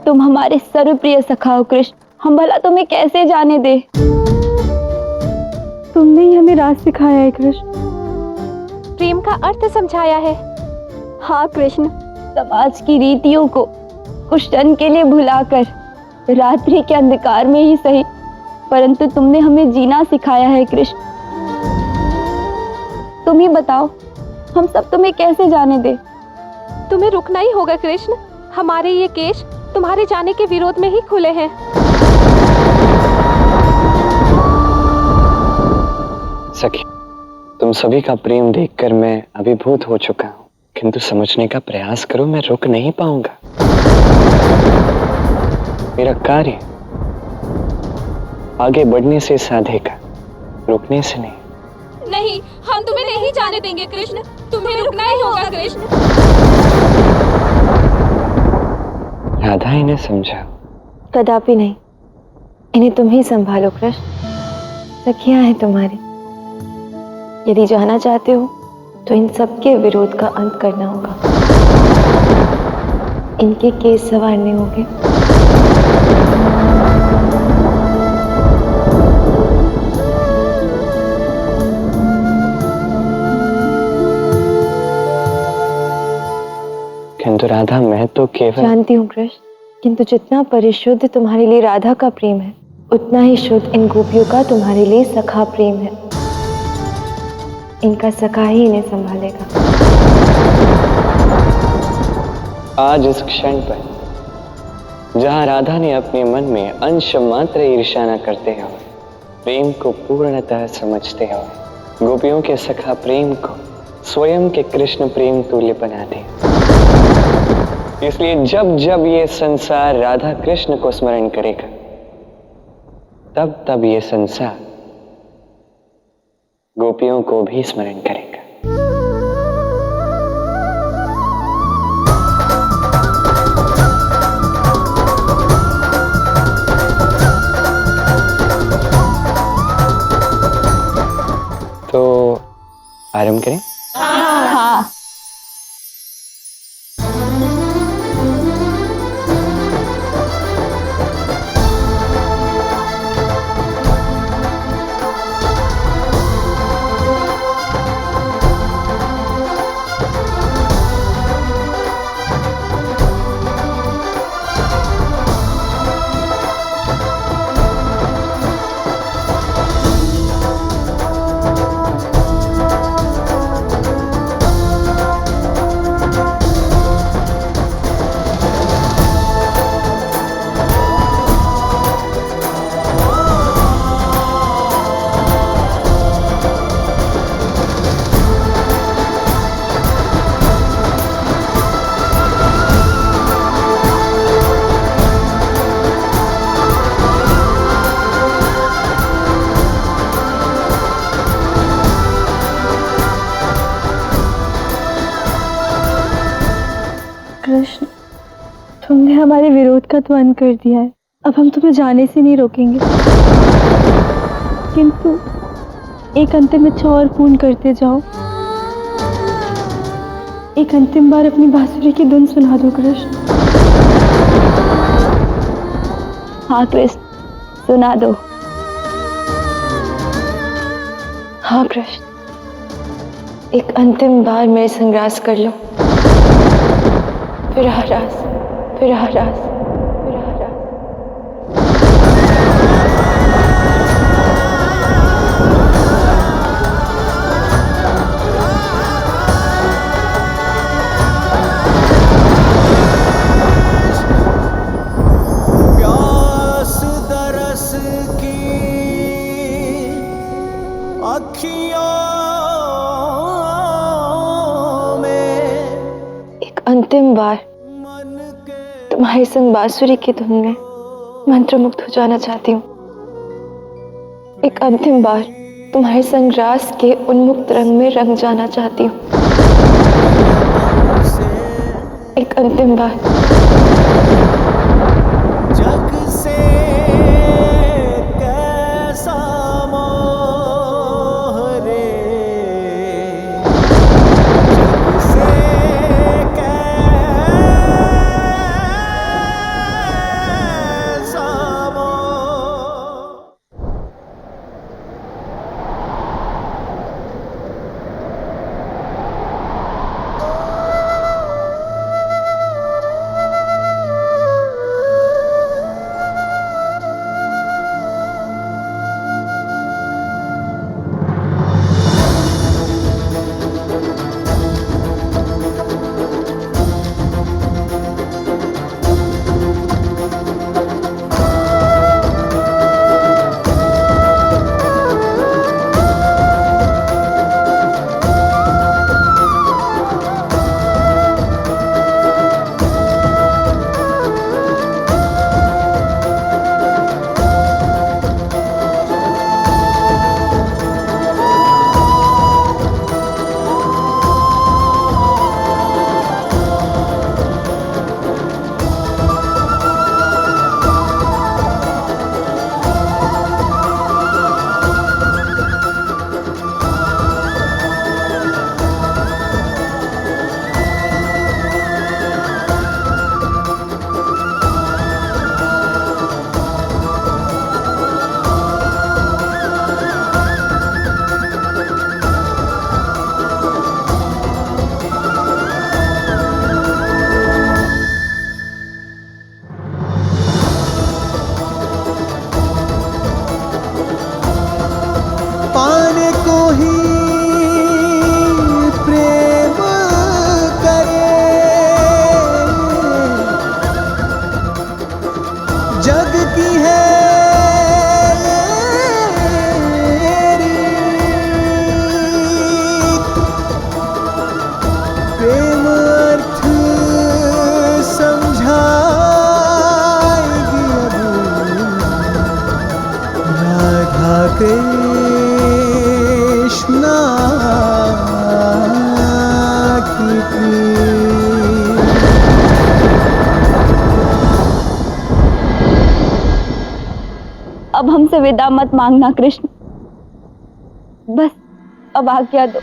तुम हमारे सर्वप्रिय सखा हो कृष्ण, हम भला तुम्हें कैसे जाने दे। तुमने ही हमें राज सिखाया है कृष्ण, प्रेम का अर्थ समझाया है। हाँ कृष्ण, समाज की रीतियों को कुछ क्षण के लिए भुलाकर रात्रि के अंधकार में ही सही, परंतु तुमने हमें जीना सिखाया है कृष्ण। तुम ही बताओ, हम सब तुम्हें कैसे जाने दे। तुम्हें रुकना ही होगा कृष्ण, हमारे ये केश तुम्हारे जाने के विरोध में ही खुले हैं। सखी, तुम सभी का प्रेम देखकर मैं अभिभूत हो चुका हूँ, किंतु समझने का प्रयास करो, मैं रुक नहीं पाऊंगा। मेरा कार्य आगे बढ़ने से साधेगा, रुकने से नहीं। नहीं, हम तुम्हें नहीं जाने देंगे कृष्ण, तुम्हें रुकना ही होगा कृष्ण। राधा, इन्हें समझाओ। कदापि नहीं, इन्हें तुम ही संभालो कृष्ण, सखियां हैं तुम्हारी। यदि जाना चाहते हो तो इन सबके विरोध का अंत करना होगा, इनके केस संवारने होंगे। किंतु राधा, मैं तो केवल जानती हूँ कृष्ण, किंतु जितना परिशुद्ध तुम्हारे लिए राधा का प्रेम है, उतना ही शुद्ध इन गोपियों का तुम्हारे लिए सखा प्रेम है। इनका सखा ही इन्हें संभालेगा। आज इस क्षण पर जहां राधा ने अपने मन में अंश मात्र ईर्ष्या न करते हुए प्रेम को पूर्णतः समझते हुए गोपियों के सखा प्रेम को स्वयं के कृष्ण प्रेम तुल्य बना दिया। इसलिए जब जब ये संसार राधा कृष्ण को स्मरण करेगा, तब तब ये संसार गोपियों को भी स्मरण करेगा। तो आरंभ करें? हाँ। कृष्ण, तुमने हमारे विरोध का तो अंत कर दिया है, अब हम तुम्हें जाने से नहीं रोकेंगे, किंतु एक अंतिम इच्छा और पूर्ण करते जाओ। एक अंतिम बार अपनी बांसुरी की धुन सुना दो कृष्ण। हाँ कृष्ण, सुना दो। हाँ कृष्ण, एक अंतिम बार मेरे संग रास कर लो। फिर रास, फिर रास, फिर रास। प्यास दरस की अखियों में एक अंतिम बार तुम्हारे संग बांसुरी की धुन में मंत्रमुग्ध हो जाना चाहती हूँ। एक अंतिम बार तुम्हारे संग रास के उन्मुक्त रंग में रंग जाना चाहती हूँ। एक अंतिम बार जग से कैसा मोह रे, जग से जग की है रीत, प्रेम अर्थ समझाएगी अब राधा कृष्णा की प्रीत। अब हमसे विदा मत मांगना कृष्ण, बस अब आज्ञा दो।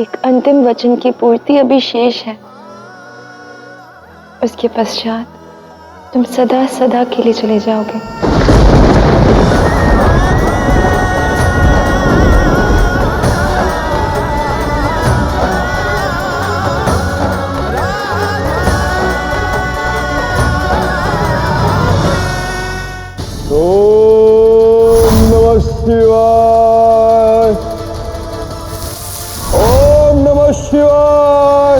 एक अंतिम वचन की पूर्ति अभी शेष है। उसके पश्चात तुम सदा सदा के लिए चले जाओगे। ओम नमः शिवाय, ओम नमः शिवाय।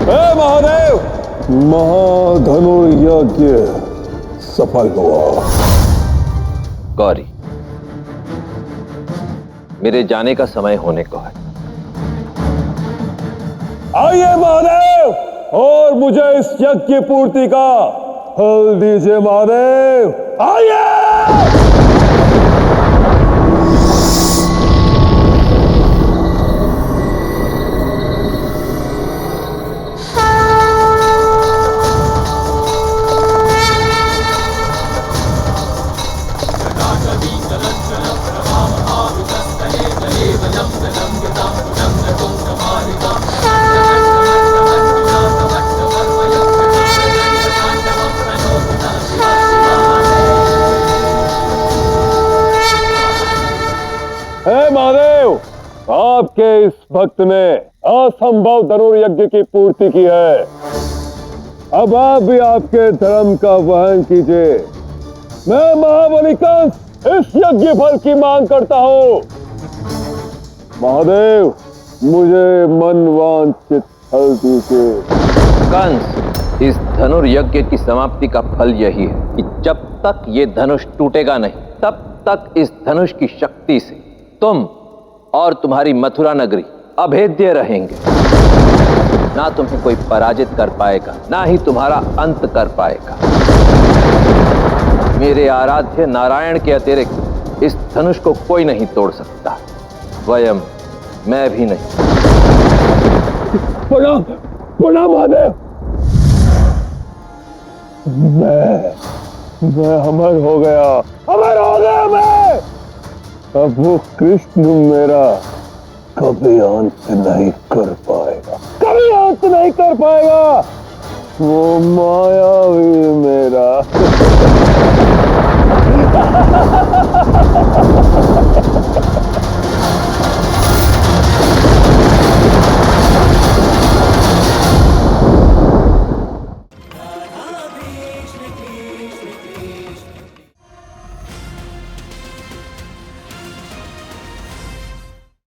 हे महादेव, महाधनुर्यज्ञ सफल हुआ। गौरी, मेरे जाने का समय होने को है। आइए महादेव, और मुझे इस यज्ञ की पूर्ति का फल दीजिए महादेव, आइए। हे महादेव, आपके इस भक्त ने असंभव धनुर्यज्ञ की पूर्ति की है। अब आप भी आपके धर्म का वहन कीजिए। मैं महाबली कंस इस यज्ञ फल की मांग करता हूँ। महादेव, मुझे मनवांछित फल दीजिए। कंस, इस धनुर्यज्ञ की समाप्ति का फल यही है कि जब तक ये धनुष टूटेगा नहीं, तब तक इस धनुष की शक्ति से तुम और तुम्हारी मथुरा नगरी अभेद्य रहेंगे। ना तुम्हें कोई पराजित कर पाएगा, ना ही तुम्हारा अंत कर पाएगा। मेरे आराध्य नारायण के अतिरिक्त इस धनुष को कोई नहीं तोड़ सकता, स्वयं मैं भी नहीं। प्रणाम, प्रणाम महादेव। मैं अमर हो गया, अमर हो गया मैं। अब वो कृष्ण मेरा कभी अंत नहीं कर पाएगा, कभी अंत नहीं कर पाएगा। वो मायावी मेरा